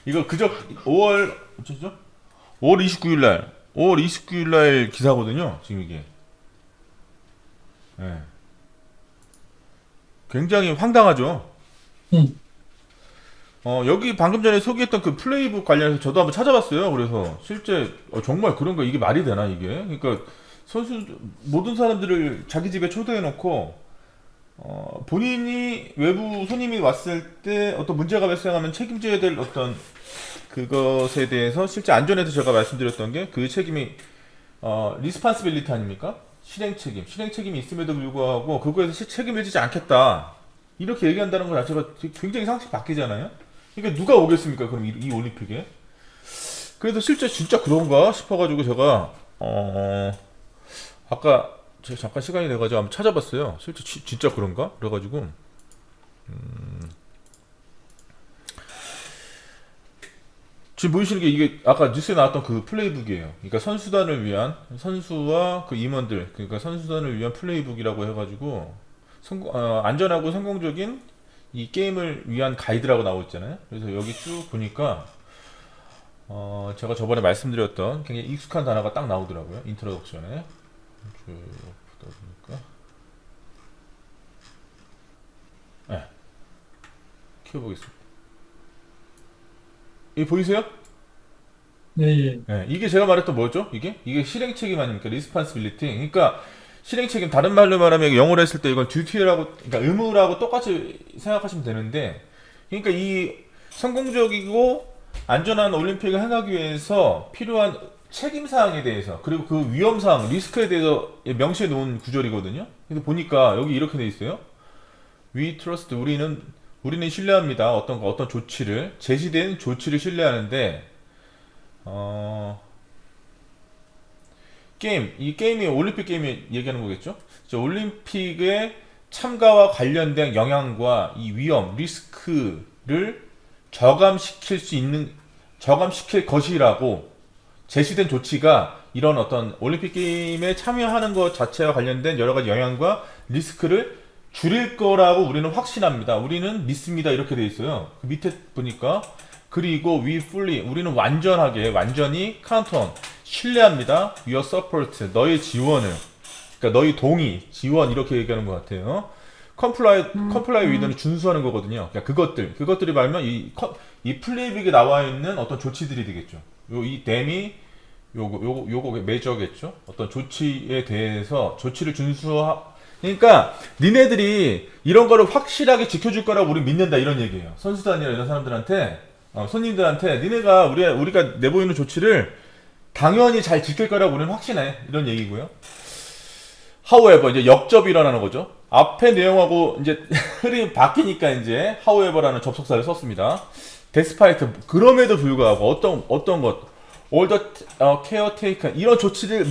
이거 그저 5월 어쩌죠? 5월 29일 날 5월 29일 날 기사거든요. 지금 이게. 예. 굉장히 황당하죠. 음, 여기 방금 전에 소개했던 그 플레이북 관련해서 저도 한번 찾아봤어요. 그래서 실제 정말 그런가 이게 말이 되나 이게? 그러니까 선수 모든 사람들을 자기 집에 초대해 놓고 본인이 외부 손님이 왔을 때 어떤 문제가 발생하면 책임져야 될 어떤 그것에 대해서 실제 안전에서 제가 말씀드렸던 게 그 책임이 리스판시빌리티 아닙니까? 실행 책임이 있음에도 불구하고 그거에서 책임을 지지 않겠다. 이렇게 얘기한다는 것 자체가 굉장히 상식 바뀌잖아요. 그러니까 누가 오겠습니까? 그럼 이 올림픽에? 그래서 실제 진짜 그런가 싶어가지고 제가 아까 제가 잠깐 시간이 돼가지고 한번 찾아봤어요. 실제 진짜 그런가? 그래가지고 지금 보이시는 게 이게 아까 뉴스에 나왔던 그 플레이북이에요. 그러니까 선수단을 위한 선수와 그 임원들, 그러니까 선수단을 위한 플레이북이라고 해가지고 안전하고 성공적인 이 게임을 위한 가이드라고 나오고 있잖아요. 그래서 여기 쭉 보니까 제가 저번에 말씀드렸던 굉장히 익숙한 단어가 딱 나오더라고요. 인트로덕션에 쭉 보다 보니까 네, 키워보겠습니다. 이 보이세요? 예, 예. 네, 이게 제가 말했던 뭐죠? 이게 실행 책임 아닙니까? 리스판시빌리티. 그러니까 실행 책임 다른 말로 말하면 영어로 했을 때 이건 듀티라고 그러니까 의무라고 똑같이 생각하시면 되는데 그러니까 이 성공적이고 안전한 올림픽을 해나가기 위해서 필요한 책임 사항에 대해서 그리고 그 위험 사항, 리스크에 대해서 명시해 놓은 구절이거든요. 그래서 보니까 여기 이렇게 돼 있어요. We trust 우리는 신뢰합니다. 어떤 조치를 제시된 조치를 신뢰하는데 어, 이 게임이 올림픽 게임이 얘기하는 거겠죠? 올림픽의 참가와 관련된 영향과 이 위험, 리스크를 저감시킬 것이라고 제시된 조치가 이런 어떤 올림픽 게임에 참여하는 것 자체와 관련된 여러 가지 영향과 리스크를 줄일 거라고 우리는 확신합니다. 우리는 믿습니다. 이렇게 돼 있어요. 그 밑에 보니까 그리고 우리는 완전히 count on 신뢰합니다. Your support 너의 지원을 그러니까 너희 동의 지원 이렇게 얘기하는 것 같아요. comply with는 준수하는 거거든요. 그러니까 그것들이 말하면 이 플레이북에 나와 있는 어떤 조치들이 되겠죠. 이 댐이 요거 메저겠죠. 어떤 조치에 대해서 조치를 그러니까 니네들이 이런 거를 확실하게 지켜줄 거라고 우리 믿는다 이런 얘기예요. 선수단이나 이런 사람들한테 손님들한테 니네가 우리가 내보이는 조치를 당연히 잘 지킬 거라고 우리는 확신해 이런 얘기고요. however 이제 역접이 일어나는 거죠. 앞에 내용하고 이제 흐름이 바뀌니까 이제 however라는 접속사를 썼습니다. despite 그럼에도 불구하고 어떤 것 all the care taken 이런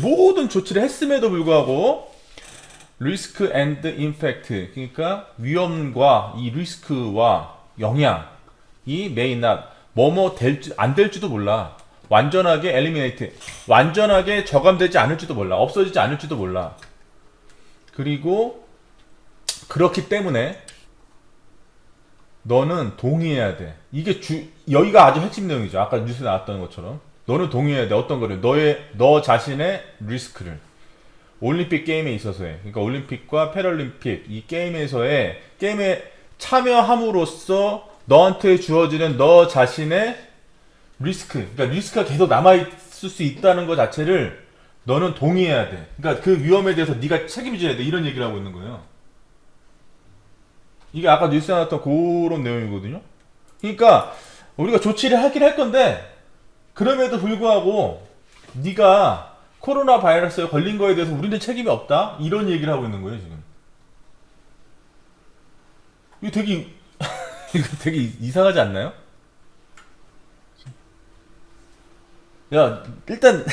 모든 조치를 했음에도 불구하고 risk and impact 그러니까 위험과 이 리스크와 영향이 may not 안 될지도 몰라. 완전하게 eliminate 완전하게 저감되지 않을지도 몰라. 없어지지 않을지도 몰라. 그리고 그렇기 때문에 너는 동의해야 돼. 여기가 아주 핵심 내용이죠. 아까 뉴스에 나왔던 것처럼 너는 동의해야 돼. 어떤 거를 너 자신의 리스크를 올림픽 게임에 있어서의 그러니까 올림픽과 패럴림픽 이 게임에 참여함으로써 너한테 주어지는 너 자신의 그러니까 리스크가 계속 남아있을 수 있다는 것 자체를 너는 동의해야 돼. 그러니까 그 위험에 대해서 네가 책임져야 돼. 이런 얘기를 하고 있는 거예요. 이게 아까 뉴스에 나왔던 그런 내용이거든요. 그러니까 우리가 조치를 하긴 할 건데 그럼에도 불구하고 네가 코로나 바이러스에 걸린 거에 대해서 우리는 책임이 없다. 이런 얘기를 하고 있는 거예요 지금. 이거 되게 이거 되게 이상하지 않나요? 야 일단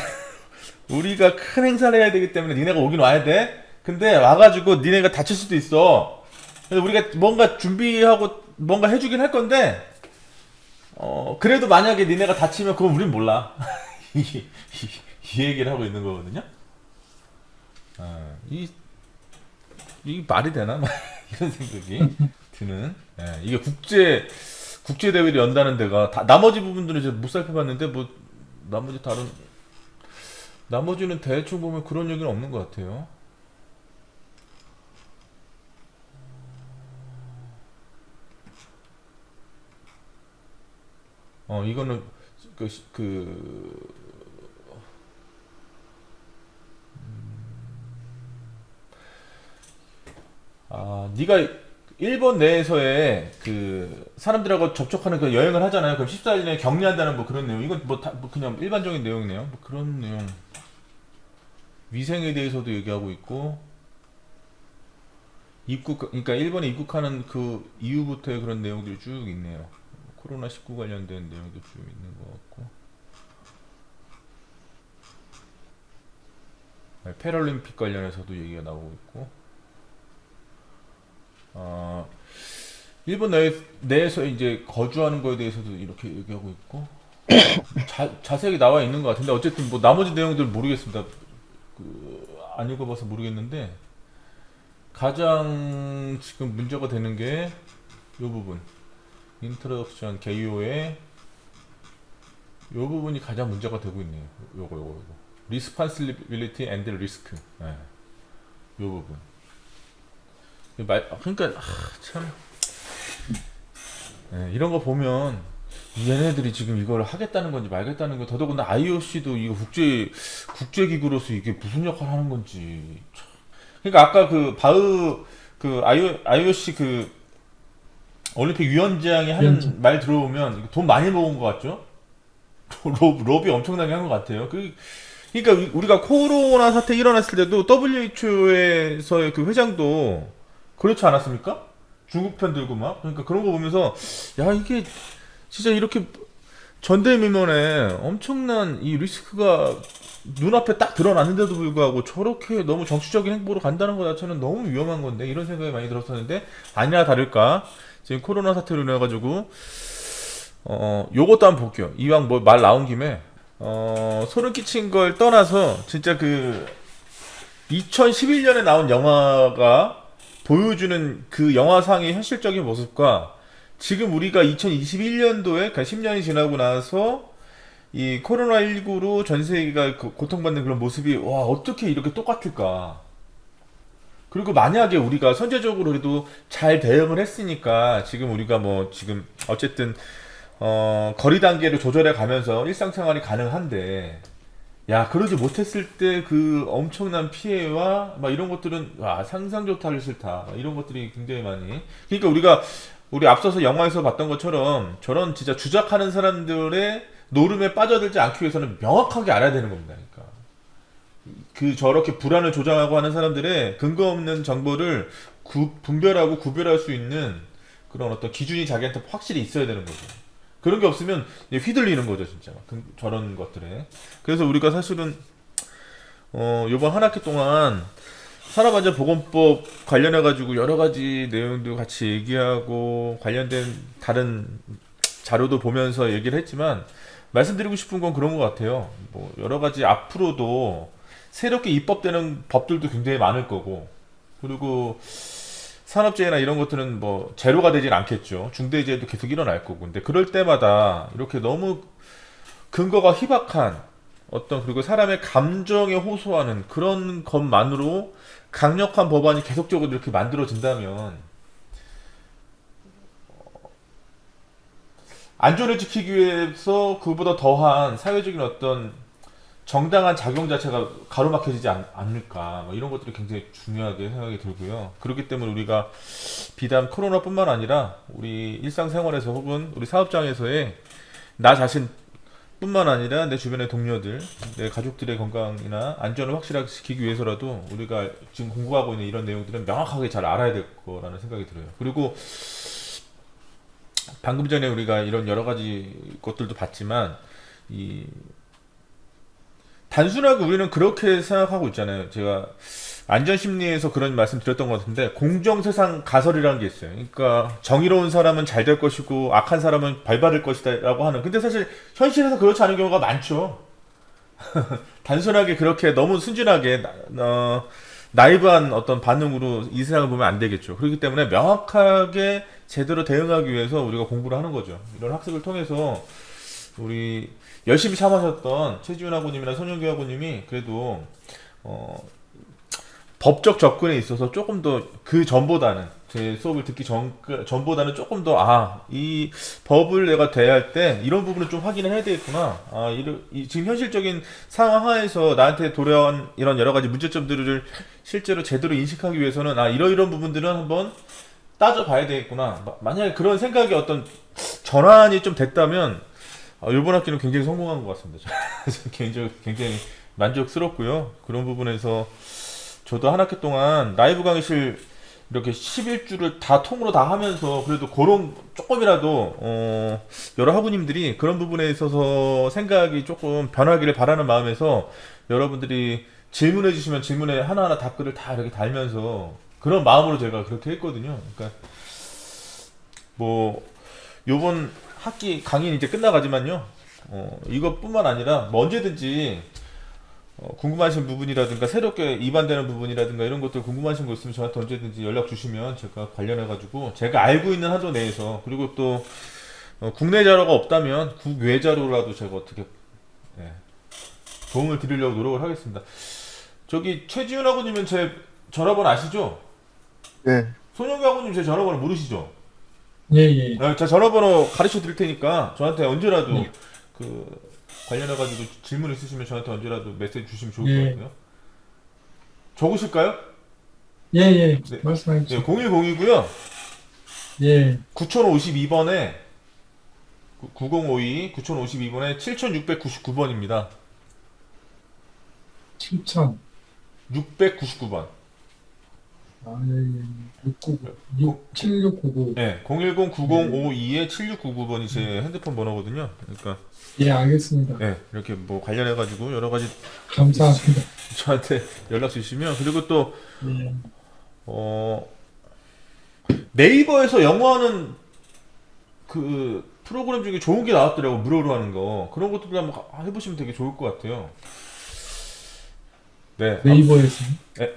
우리가 큰 행사를 해야 되기 때문에 니네가 오긴 와야 돼. 근데 와가지고 니네가 다칠 수도 있어. 그래서 우리가 뭔가 준비하고 뭔가 해주긴 할 건데 그래도 만약에 니네가 다치면 그건 우린 몰라. 이 얘기를 하고 있는 거거든요. 이 말이 되나? 이런 생각이 드는. 이게 국제 대회를 연다는 데가 나머지 부분들은 이제 못 살펴봤는데 뭐 나머지 나머지는 대충 보면 그런 얘기는 없는 것 같아요. 이거는 그, 그 네가 일본 내에서의 그 사람들하고 접촉하는 그 여행을 하잖아요. 그럼 14일 내에 격리한다는 뭐 그런 내용. 이건 뭐 그냥 일반적인 내용이네요. 뭐 그런 내용. 위생에 대해서도 얘기하고 있고, 그러니까 일본에 입국하는 그 이후부터의 그런 내용들이 쭉 있네요. 코로나19 관련된 내용도 쭉 있는 것 같고. 패럴림픽 관련해서도 얘기가 나오고 있고. 일본 내에서 이제 거주하는 거에 대해서도 이렇게 얘기하고 있고 자세하게 나와 있는 것 같은데 어쨌든 뭐 나머지 내용들 모르겠습니다. 안 읽어봐서 모르겠는데 가장 지금 문제가 되는 게 이 부분 인트로덕션 개요의 이 부분이 가장 문제가 되고 있네요. 요거 Responsibility and Risk. 네. 이 부분 그러니까 참 이런 거 보면 얘네들이 지금 이걸 하겠다는 건지 말겠다는 거 더더군다나 IOC도 이거 국제 기구로서 이게 무슨 역할을 하는 건지 그러니까 아까 그 IOC 그 올림픽 위원장이 하는 말 들어보면 돈 많이 모은 것 같죠? 로비 엄청나게 한 것 같아요. 그러니까 우리가 코로나 사태 일어났을 때도 WHO에서의 그 회장도 그렇지 않았습니까? 중국 편 들고 막 그러니까 그런 거 보면서 야 이게 진짜 이렇게 전대미문에 엄청난 이 리스크가 눈앞에 딱 드러났는데도 불구하고 저렇게 너무 정치적인 행보로 간다는 것 자체는 너무 위험한 건데 이런 생각이 많이 들었었는데 아니나 다를까 지금 코로나 사태로 인해 가지고 요것도 한번 볼게요. 이왕 뭐 말 나온 김에 소름 끼친 걸 떠나서 진짜 그 2011년에 나온 영화가 보여주는 그 영화상의 현실적인 모습과 지금 우리가 2021년도에 그러니까 10년이 지나고 나서 이 코로나19로 전 세계가 고통받는 그런 모습이 와 어떻게 이렇게 똑같을까. 그리고 만약에 우리가 선제적으로 그래도 잘 대응을 했으니까 지금 우리가 뭐 지금 어쨌든 거리 단계를 조절해 가면서 일상생활이 가능한데 야 그러지 못했을 때 그 엄청난 피해와 막 이런 것들은 와 상상조차 하기 싫다 이런 것들이 굉장히 많이 그러니까 우리 앞서서 영화에서 봤던 것처럼 저런 진짜 주작하는 사람들의 노름에 빠져들지 않기 위해서는 명확하게 알아야 되는 겁니다. 그러니까 그 저렇게 불안을 조장하고 하는 사람들의 근거 없는 정보를 분별하고 구별할 수 있는 그런 어떤 기준이 자기한테 확실히 있어야 되는 거죠. 그런 게 없으면 휘둘리는 거죠, 진짜. 저런 것들에. 그래서 우리가 사실은, 요번 한 학기 동안 산업안전보건법 관련해가지고 여러 가지 내용도 같이 얘기하고 관련된 다른 자료도 보면서 얘기를 했지만, 말씀드리고 싶은 건 그런 것 같아요. 뭐, 여러 가지 앞으로도 새롭게 입법되는 법들도 굉장히 많을 거고, 그리고 산업재해나 이런 것들은 뭐 제로가 되진 않겠죠. 중대재해도 계속 일어날 거고. 근데 그럴 때마다 이렇게 너무 근거가 희박한 어떤 그리고 사람의 감정에 호소하는 그런 것만으로 강력한 법안이 계속적으로 이렇게 만들어진다면 안전을 지키기 위해서 그보다 더한 사회적인 어떤 정당한 작용 자체가 가로막혀지지 않을까 뭐 이런 것들이 굉장히 중요하게 생각이 들고요. 그렇기 때문에 우리가 비단 코로나뿐만 아니라 우리 일상생활에서 혹은 우리 사업장에서의 나 자신뿐만 아니라 내 주변의 동료들, 내 가족들의 건강이나 안전을 확실하게 지키기 위해서라도 우리가 지금 공부하고 있는 이런 내용들은 명확하게 잘 알아야 될 거라는 생각이 들어요. 그리고 방금 전에 우리가 이런 여러 가지 것들도 봤지만 이 단순하게 우리는 그렇게 생각하고 있잖아요. 제가 안전심리에서 그런 말씀 드렸던 것 같은데 공정세상 가설이라는 게 있어요. 그러니까 정의로운 사람은 잘 될 것이고 악한 사람은 벌받을 것이다 라고 하는 근데 사실 현실에서 그렇지 않은 경우가 많죠. 단순하게 그렇게 너무 순진하게 나이브한 어떤 반응으로 이 세상을 보면 안 되겠죠. 그렇기 때문에 명확하게 제대로 대응하기 위해서 우리가 공부를 하는 거죠. 이런 학습을 통해서 우리 열심히 참으셨던 최지훈 학우님이나 손영규 학우님이 그래도 법적 접근에 있어서 조금 더 그 전보다는 제 수업을 듣기 전보다는 조금 더 이 법을 내가 대할 때 이런 부분을 좀 확인을 해야 되겠구나. 지금 현실적인 상황 하에서 나한테 도래한 이런 여러 가지 문제점들을 실제로 제대로 인식하기 위해서는 이런 부분들은 한번 따져봐야 되겠구나. 만약에 그런 생각이 어떤 전환이 좀 됐다면 이번 학기는 굉장히 성공한 것 같습니다. 개인적으로 굉장히 만족스럽고요. 그런 부분에서 저도 한 학기 동안 라이브 강의실 이렇게 11주를 다 통으로 다 하면서 그래도 그런 조금이라도 여러 학우님들이 그런 부분에 있어서 생각이 조금 변하기를 바라는 마음에서 여러분들이 질문해 주시면 질문에 하나하나 답글을 다 이렇게 달면서 그런 마음으로 제가 그렇게 했거든요. 그러니까 뭐 요번 학기 강의는 이제 끝나가지만요. 이것뿐만 아니라 뭐 언제든지 궁금하신 부분이라든가 새롭게 입안되는 부분이라든가 이런 것들 궁금하신 거 있으면 저한테 언제든지 연락 주시면 제가 관련해가지고 제가 알고 있는 한도 내에서 그리고 또 국내 자료가 없다면 국외 자료라도 제가 어떻게 도움을 드리려고 노력을 하겠습니다. 저기 최지훈 학우님은 제 전화번호 아시죠? 네. 손영규 학우님 제 전화번호 모르시죠? 예, 예. 제가 전화번호 가르쳐 드릴 테니까 저한테 언제라도 네. 그 관련해가지고 질문 있으시면 저한테 언제라도 메시지 주시면 좋을 예. 것 같아요. 적으실까요? 예, 예. 네. 말씀해 네, 주세요. 0102고요. 예. 9052번에 9052 9052번에 7699번입니다. 7천. 699번. 예, 예. 7699. 네, 010-9052에 7699번이 제 핸드폰 번호거든요. 그러니까 예, 알겠습니다. 네, 이렇게 뭐 관련해가지고 여러 가지 감사합니다. 저한테 연락 주시면 그리고 또 예. 네이버에서 영어하는 그 프로그램 중에 좋은 게 나왔더라고. 무료로 하는 거. 그런 것들도 한번 해보시면 되게 좋을 것 같아요. 네. 네이버에서.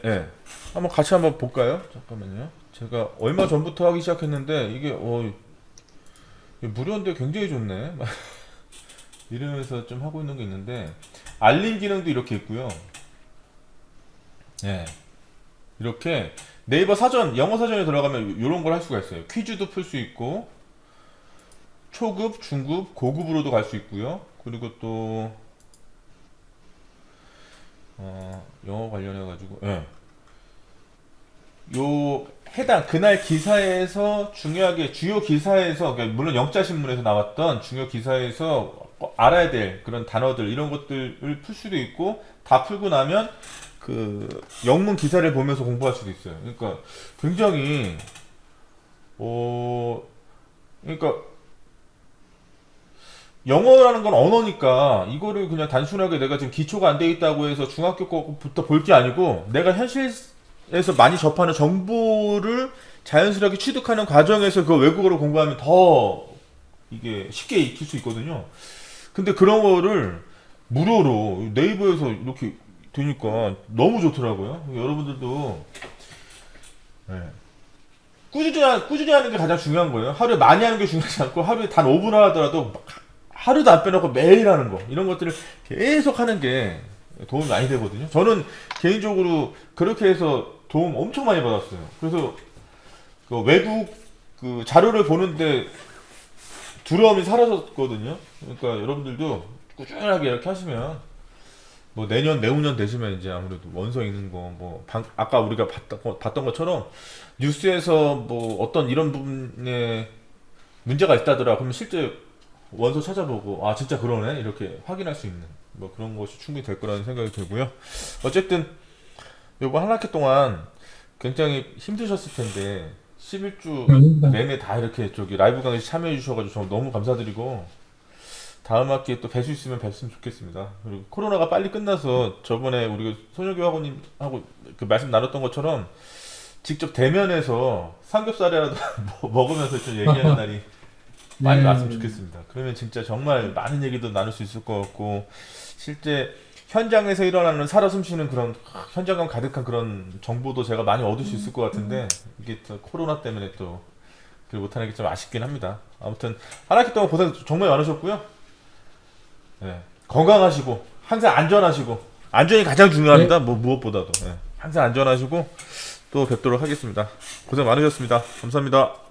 네. 한번 같이 한번 볼까요? 잠깐만요. 제가 얼마 전부터 하기 시작했는데 이게 이게 무료인데 굉장히 좋네. 이러면서 좀 하고 있는 게 있는데 알림 기능도 이렇게 있고요. 네. 이렇게 네이버 사전, 영어 사전에 들어가면 이런 걸 할 수가 있어요. 퀴즈도 풀 수 있고 초급, 중급, 고급으로도 갈 수 있고요. 그리고 또 영어 관련해 가지고 요 해당 그날 기사에서 중요하게 주요 기사에서 그러니까 물론 영자 신문에서 나왔던 중요 기사에서 알아야 될 그런 단어들 이런 것들을 풀 수도 있고 다 풀고 나면 그 영문 기사를 보면서 공부할 수도 있어요. 그러니까 굉장히 그러니까 영어라는 건 언어니까 이거를 그냥 단순하게 내가 지금 기초가 안 돼 있다고 해서 중학교 거부터 볼 게 아니고 내가 현실에서 많이 접하는 정보를 자연스럽게 취득하는 과정에서 그 외국어를 공부하면 더 이게 쉽게 익힐 수 있거든요. 근데 그런 거를 무료로 네이버에서 이렇게 되니까 너무 좋더라고요. 여러분들도 꾸준히 하는 게 가장 중요한 거예요. 하루에 많이 하는 게 중요하지 않고 하루에 단 5분 하더라도 하루도 안 빼놓고 매일 하는 거 이런 것들을 계속 하는 게 도움이 많이 되거든요. 저는 개인적으로 그렇게 해서 도움 엄청 많이 받았어요. 그래서 그 외국 그 자료를 보는데 두려움이 사라졌거든요. 그러니까 여러분들도 꾸준하게 이렇게 하시면 뭐 내후년 되시면 이제 아무래도 원서 읽는 거 뭐 아까 우리가 봤던 것처럼 뉴스에서 뭐 어떤 이런 부분에 문제가 있다더라 그러면 실제 원서 찾아보고 진짜 그러네 이렇게 확인할 수 있는 뭐 그런 것이 충분히 될 거라는 생각이 들고요. 어쨌든 요번 한 학기 동안 굉장히 힘드셨을 텐데 11주 아닙니다. 내내 다 이렇게 저기 라이브 강의 참여해 주셔가지고 저 너무 감사드리고 다음 학기에 또 뵐 수 있으면 뵀으면 좋겠습니다. 그리고 코로나가 빨리 끝나서 저번에 우리 손혁규 학우님하고 그 말씀 나눴던 것처럼 직접 대면해서 삼겹살이라도 먹으면서 좀 얘기하는 날이 많이 네. 왔으면 좋겠습니다. 그러면 진짜 정말 많은 얘기도 나눌 수 있을 것 같고 실제 현장에서 일어나는 살아 숨쉬는 그런 현장감 가득한 그런 정보도 제가 많이 얻을 수 있을 것 같은데 이게 또 코로나 때문에 또 못하는 게 좀 아쉽긴 합니다. 아무튼 한 학기 동안 고생 정말 많으셨고요. 네. 건강하시고 항상 안전하시고 안전이 가장 중요합니다. 뭐 무엇보다도 네. 항상 안전하시고 또 뵙도록 하겠습니다. 고생 많으셨습니다. 감사합니다.